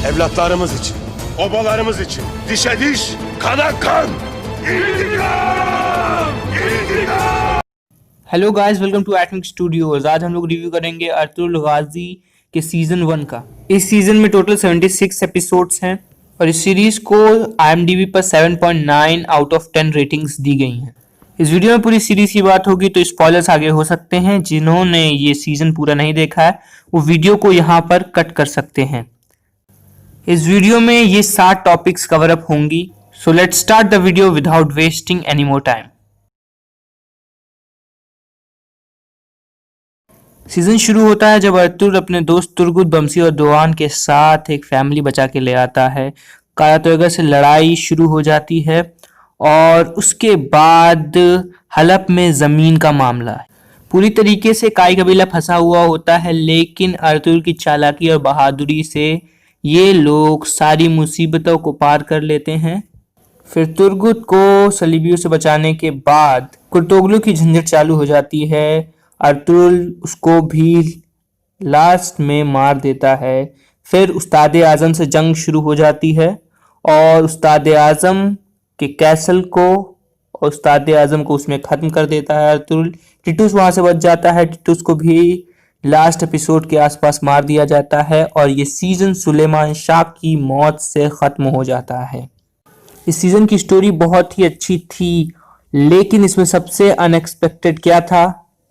Evlatlarımız için, obalarımız için. Dişe diş, kana kan. İntikam! İntikam! Hello guys, welcome to Atomic Studios. आज हम लोग review करेंगे Ertugrul गाजी के season 1 का। इस सीजन में टोटल 76 एपिसोड्स हैं और इस सीरीज को IMDb पर 7.9 आउट ऑफ 10 रेटिंग्स दी गई हैं। इस वीडियो में पूरी सीरीज की बात होगी तो स्पॉयलर्स आगे हो सकते हैं। जिन्होंने ये सीजन पूरा नहीं देखा है वो वीडियो को यहाँ पर कट कर सकते हैं। इस वीडियो में ये 7 टॉपिक्स कवर अप होंगी। So let's start the video without wasting any more time. Season शुरू होता है जब अर्तुगरुल अपने दोस्त तुर्गुत, बमसी और दोआन के साथ एक फैमिली बचा के ले आता है। कारातोर्गा से लड़ाई शुरू हो जाती है और उसके बाद हलप में जमीन का मामला है। पूरी तरीके से काई कबीला फंसा हुआ होता है, लेकिन अर्तुगरुल की चालाकी और बहादुरी से ये लोग सारी मुसीबतों को पार कर लेते हैं। फिर तुर्गुत को सलीबियों से बचाने के बाद कुर्तोगलू की झंझट चालू हो जाती है। अर्तुगरुल उसको भी लास्ट में मार देता है। फिर उस्ताद आजम से जंग शुरू हो जाती है और उस्ताद आजम के कैसल को और उस्ताद आजम को उसमें ख़त्म कर देता है अर्तुगरुल। टिटूस वहाँ से बच जाता है। टिटूस को भी लास्ट एपिसोड के आसपास मार दिया जाता है और ये सीजन सुलेमान शाह की मौत से ख़त्म हो जाता है। इस सीजन की स्टोरी बहुत ही अच्छी थी, लेकिन इसमें सबसे अनएक्सपेक्टेड क्या था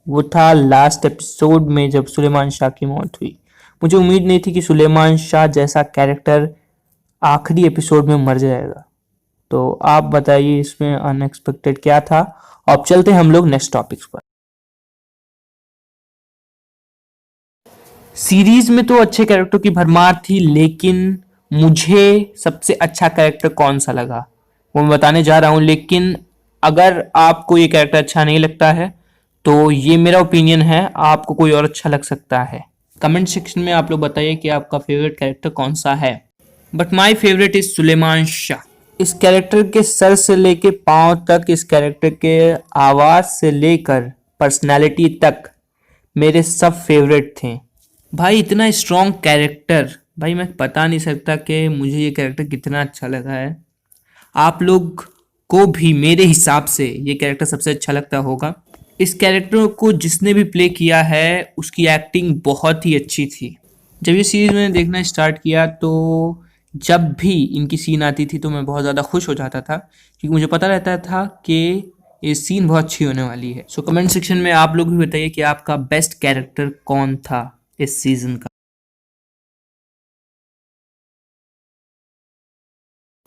वो था लास्ट एपिसोड में जब सुलेमान शाह की मौत हुई। मुझे उम्मीद नहीं थी कि सुलेमान शाह जैसा कैरेक्टर आखिरी एपिसोड में मर जाएगा। तो आप बताइए इसमें अनएक्सपेक्टेड क्या था। अब चलते हैं हम लोग नेक्स्ट टॉपिक्स पर। सीरीज में तो अच्छे कैरेक्टर की भरमार थी, लेकिन मुझे सबसे अच्छा कैरेक्टर कौन सा लगा वो मैं बताने जा रहा हूँ। लेकिन अगर आपको ये कैरेक्टर अच्छा नहीं लगता है तो ये मेरा ओपिनियन है, आपको कोई और अच्छा लग सकता है। कमेंट सेक्शन में आप लोग बताइए कि आपका फेवरेट कैरेक्टर कौन सा है। But my favourite is Suleiman Shah. इस कैरेक्टर के सर से लेके पाँव तक, इस कैरेक्टर के आवाज़ से लेकर पर्सनैलिटी तक मेरे सब फेवरेट थे। भाई इतना स्ट्रॉन्ग कैरेक्टर, भाई मैं बता नहीं सकता कि मुझे ये कैरेक्टर कितना अच्छा लगा है। आप लोग को भी मेरे हिसाब से ये कैरेक्टर सबसे अच्छा लगता होगा। इस कैरेक्टर को जिसने भी प्ले किया है उसकी एक्टिंग बहुत ही अच्छी थी। जब ये सीरीज़ मैंने देखना स्टार्ट किया तो जब भी इनकी सीन आती थी तो मैं बहुत ज़्यादा खुश हो जाता था, क्योंकि मुझे पता रहता था कि ये सीन बहुत अच्छी होने वाली है। सो कमेंट सेक्शन में आप लोग भी बताइए कि आपका बेस्ट कैरेक्टर कौन था इस सीज़न का।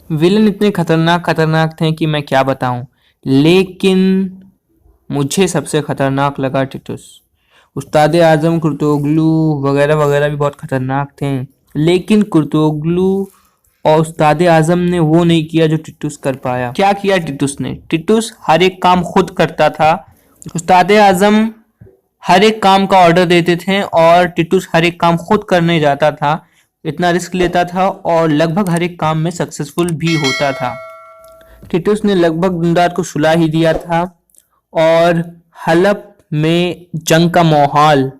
विलन इतने खतरनाक थे कि मैं क्या बताऊं, लेकिन मुझे सबसे खतरनाक लगा टिटूस। उस्ताद आजम, कुर्तोगलू वगैरह वगैरह भी बहुत खतरनाक थे, लेकिन कुर्तोगलू और उस्ताद आजम ने वो नहीं किया जो टिटूस कर पाया। क्या किया टिटूस ने? टिटूस हर एक काम खुद करता था। उस्ताद आजम हर एक काम का ऑर्डर देते थे और टिटूस हर एक काम खुद करने जाता था, इतना रिस्क लेता था और लगभग हर एक काम में सक्सेसफुल भी होता था। टिटूस ने लगभग दुंदार को सुला ही दिया था और हलप में जंग का माहौल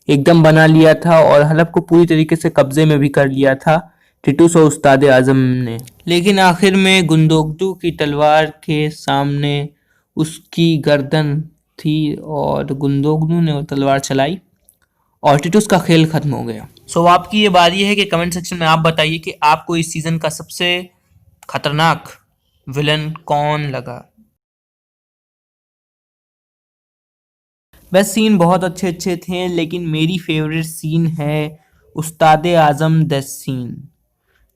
एकदम बना लिया था और हलप को पूरी तरीके से कब्जे में भी कर लिया था टिटूस और उस्ताद आजम ने। लेकिन आखिर में गुंदोगदू की तलवार के सामने उसकी गर्दन थी और गुंदोगदू ने वो तलवार चलाई और टिटूस का खेल खत्म हो गया। सो आपकी ये बारी है कि कमेंट सेक्शन में आप बताइए कि आपको इस सीजन का सबसे खतरनाक विलन कौन लगा। बस सीन बहुत अच्छे अच्छे थे, लेकिन मेरी फेवरेट सीन है उस्ताद आजम द सीन,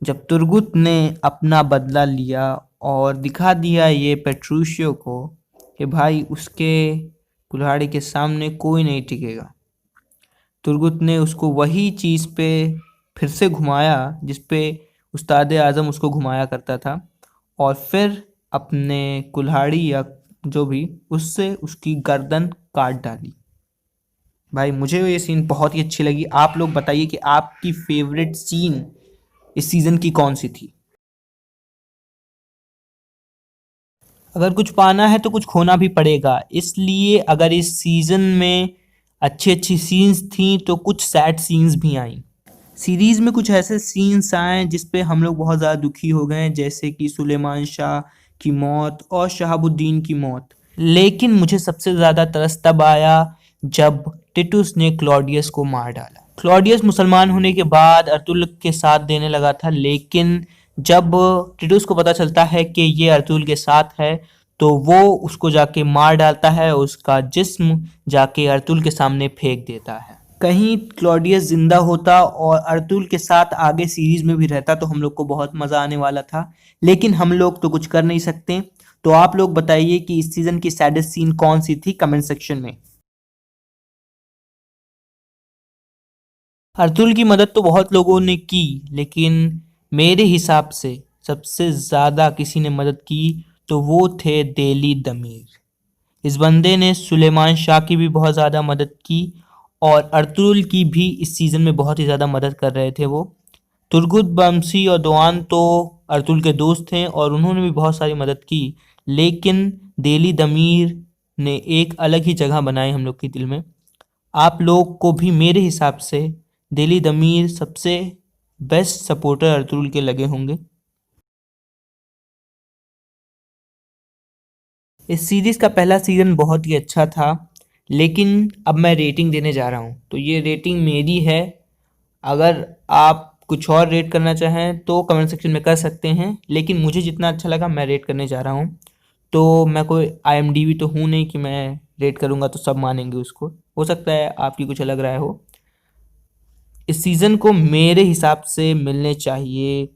जब तुर्गुत ने अपना बदला लिया और दिखा दिया ये पेट्रूशियो को कि भाई उसके कुल्हाड़ी के सामने कोई नहीं टिकेगा। तुर्गुत ने उसको वही चीज़ पे फिर से घुमाया जिस पे उस्ताद आजम उसको घुमाया करता था और फिर अपने कुल्हाड़ी या जो भी उससे उसकी गर्दन काट डाली। भाई मुझे ये सीन बहुत ही अच्छी लगी। आप लोग बताइए कि आपकी फेवरेट सीन इस सीजन की कौन सी थी। अगर कुछ पाना है तो कुछ खोना भी पड़ेगा, इसलिए अगर इस सीजन में अच्छी अच्छी सीन्स थी तो कुछ सैड सीन्स भी आई। सीरीज में कुछ ऐसे सीन्स आए जिस पे हम लोग बहुत ज़्यादा दुखी हो गए, जैसे कि सुलेमान शाह की मौत और शहाबुद्दीन की मौत। लेकिन मुझे सबसे ज़्यादा तरस तब आया जब टिटुस ने क्लॉडियस को मार डाला। क्लॉडियस मुसलमान होने के बाद अर्तुल के साथ देने लगा था, लेकिन जब टिटुस को पता चलता है कि ये अर्तुल के साथ है तो वो उसको जाके मार डालता है, उसका जिस्म जाके अर्तुल के सामने फेंक देता है। कहीं क्लॉडियस जिंदा होता और अर्तुल के साथ आगे सीरीज में भी रहता तो हम लोग को बहुत मजा आने वाला था, लेकिन हम लोग तो कुछ कर नहीं सकते। तो आप लोग बताइए कि इस सीजन की सैडेस्ट सीन कौन सी थी कमेंट सेक्शन में। अर्तुल की मदद तो बहुत लोगों ने की, लेकिन मेरे हिसाब से सबसे ज़्यादा किसी ने मदद की तो वो थे देली दमीर। इस बंदे ने सुलेमान शाह की भी बहुत ज़्यादा मदद की और अर्तुल की भी इस सीज़न में बहुत ही ज़्यादा मदद कर रहे थे वो। तुर्गुत बमसी और दोआन तो अर्तुल के दोस्त थे और उन्होंने भी बहुत सारी मदद की, लेकिन देली दमीर ने एक अलग ही जगह बनाई हम लोग के दिल में। आप लोग को भी मेरे हिसाब से देली दमीर सबसे बेस्ट सपोर्टर अर्तुल के लगे होंगे। इस सीरीज का पहला सीजन बहुत ही अच्छा था, लेकिन अब मैं रेटिंग देने जा रहा हूँ तो ये रेटिंग मेरी है। अगर आप कुछ और रेट करना चाहें तो कमेंट सेक्शन में कर सकते हैं, लेकिन मुझे जितना अच्छा लगा मैं रेट करने जा रहा हूँ। तो मैं कोई IMDb तो हूँ नहीं कि मैं रेट करूँगा तो सब मानेंगे उसको, हो सकता है आपकी कुछ अलग राय हो। इस सीज़न को मेरे हिसाब से मिलने चाहिए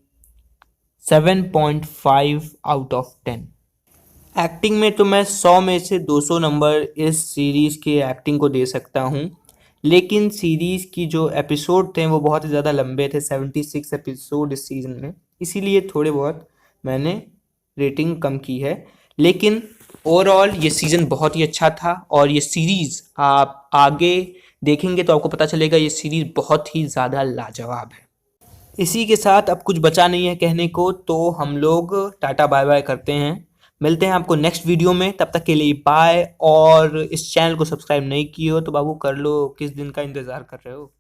7.5 आउट ऑफ 10। एक्टिंग में तो मैं 100 में से 200 नंबर इस सीरीज़ के एक्टिंग को दे सकता हूँ, लेकिन सीरीज़ की जो एपिसोड थे वो बहुत ही ज़्यादा लंबे थे, 76 एपिसोड इस सीज़न में, इसीलिए थोड़े बहुत मैंने रेटिंग कम की है। लेकिन ओवरऑल ये सीज़न बहुत ही अच्छा था और ये सीरीज़ आप आगे देखेंगे तो आपको पता चलेगा ये सीरीज़ बहुत ही ज़्यादा लाजवाब है। इसी के साथ अब कुछ बचा नहीं है कहने को, तो हम लोग टाटा बाय बाय करते हैं। मिलते हैं आपको नेक्स्ट वीडियो में, तब तक के लिए बाय। और इस चैनल को सब्सक्राइब नहीं किए हो तो बाबू कर लो, किस दिन का इंतज़ार कर रहे हो।